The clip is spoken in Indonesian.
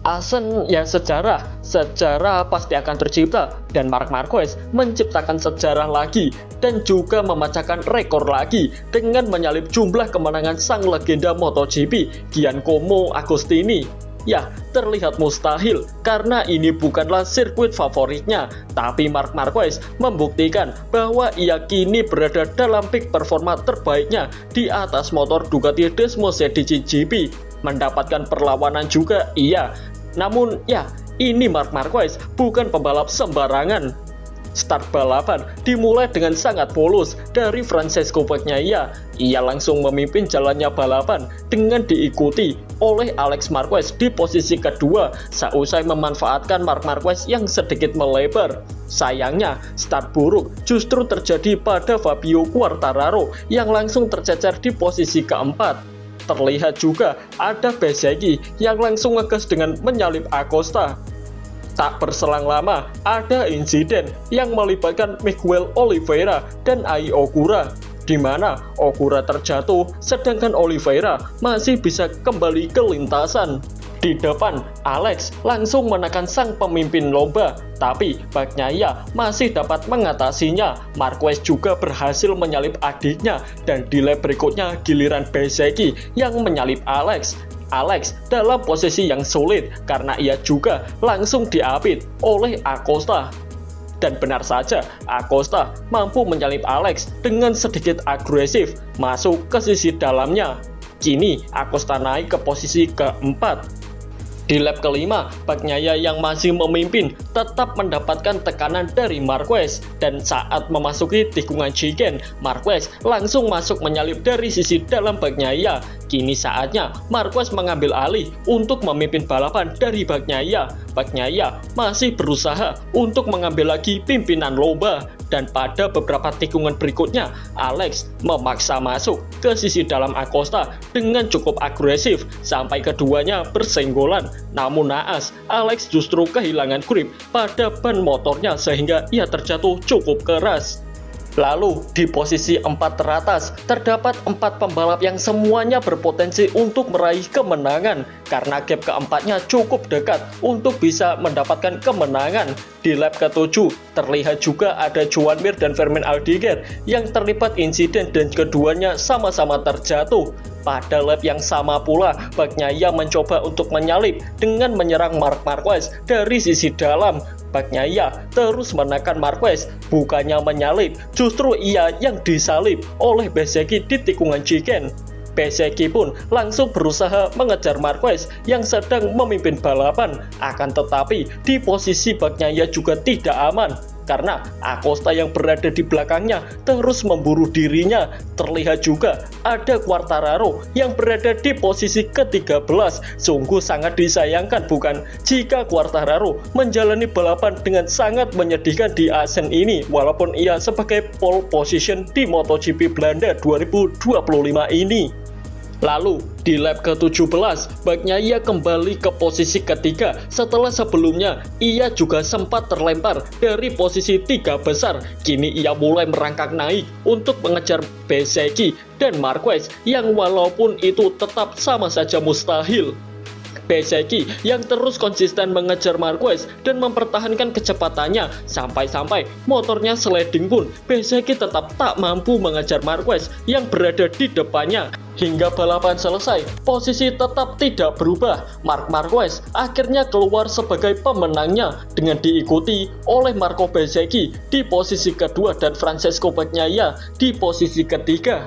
Asen ya sejarah pasti akan tercipta dan Marc Marquez menciptakan sejarah lagi dan juga memecahkan rekor lagi dengan menyalip jumlah kemenangan sang legenda MotoGP Giacomo Agostini. Ya, terlihat mustahil karena ini bukanlah sirkuit favoritnya, tapi Marc Marquez membuktikan bahwa ia kini berada dalam peak performa terbaiknya di atas motor Ducati Desmo Medici GP. Mendapatkan perlawanan juga iya, namun ya, ini Marc Marquez bukan pembalap sembarangan. Start balapan dimulai dengan sangat mulus dari Francesco Bagnaia. Ia langsung memimpin jalannya balapan dengan diikuti oleh Alex Marquez di posisi kedua seusai memanfaatkan Marc Marquez yang sedikit melebar. Sayangnya, start buruk justru terjadi pada Fabio Quartararo yang langsung tercecer di posisi keempat. Terlihat juga ada Bezzecchi yang langsung ngegas dengan menyalip Acosta. Tak berselang lama, ada insiden yang melibatkan Miguel Oliveira dan Ai Ogura, di mana Ogura terjatuh sedangkan Oliveira masih bisa kembali ke lintasan. Di depan, Alex langsung menekan sang pemimpin lomba, tapi Bagnaia masih dapat mengatasinya. Marquez juga berhasil menyalip adiknya, dan di lap berikutnya giliran Bezzecchi yang menyalip Alex. Alex dalam posisi yang sulit karena ia juga langsung diapit oleh Acosta. Dan benar saja, Acosta mampu menyalip Alex dengan sedikit agresif masuk ke sisi dalamnya. Kini Acosta naik ke posisi keempat. Di lap kelima, Bagnaia yang masih memimpin tetap mendapatkan tekanan dari Marquez, dan saat memasuki tikungan chicane, Marquez langsung masuk menyalip dari sisi dalam Bagnaia. Kini saatnya Marquez mengambil alih untuk memimpin balapan dari Bagnaia. Bagnaia masih berusaha untuk mengambil lagi pimpinan lomba, dan pada beberapa tikungan berikutnya, Alex memaksa masuk ke sisi dalam Acosta dengan cukup agresif sampai keduanya bersenggolan. Namun naas, Alex justru kehilangan grip pada ban motornya sehingga ia terjatuh cukup keras. Lalu di posisi 4 teratas terdapat 4 pembalap yang semuanya berpotensi untuk meraih kemenangan karena gap keempatnya cukup dekat untuk bisa mendapatkan kemenangan. Di lap ke-7 terlihat juga ada Joan Mir dan Fermin Aldiger yang terlibat insiden dan keduanya sama-sama terjatuh. Pada lap yang sama pula, Bagnaia mencoba untuk menyalip dengan menyerang Marc Marquez dari sisi dalam. Bagnaia terus menekan Marquez, bukannya menyalip, justru ia yang disalip oleh Bezzecchi di tikungan chicane. Bezzecchi pun langsung berusaha mengejar Marquez yang sedang memimpin balapan, akan tetapi di posisi Bagnaia juga tidak aman karena Acosta yang berada di belakangnya terus memburu dirinya. Terlihat juga ada Quartararo yang berada di posisi ke-13. Sungguh sangat disayangkan bukan jika Quartararo menjalani balapan dengan sangat menyedihkan di Assen ini, walaupun ia sebagai pole position di MotoGP Belanda 2025 ini. Lalu di lap ke-17, Bagnaia kembali ke posisi ketiga setelah sebelumnya ia juga sempat terlempar dari posisi 3 besar. Kini ia mulai merangkak naik untuk mengejar Bezzecchi dan Marquez yang walaupun itu tetap sama saja mustahil. Bezzecchi yang terus konsisten mengejar Marquez dan mempertahankan kecepatannya sampai-sampai motornya sliding pun Bezzecchi tetap tak mampu mengejar Marquez yang berada di depannya. Hingga balapan selesai, posisi tetap tidak berubah. Marc Marquez akhirnya keluar sebagai pemenangnya dengan diikuti oleh Marco Bezzecchi di posisi kedua dan Francesco Bagnaia di posisi ketiga.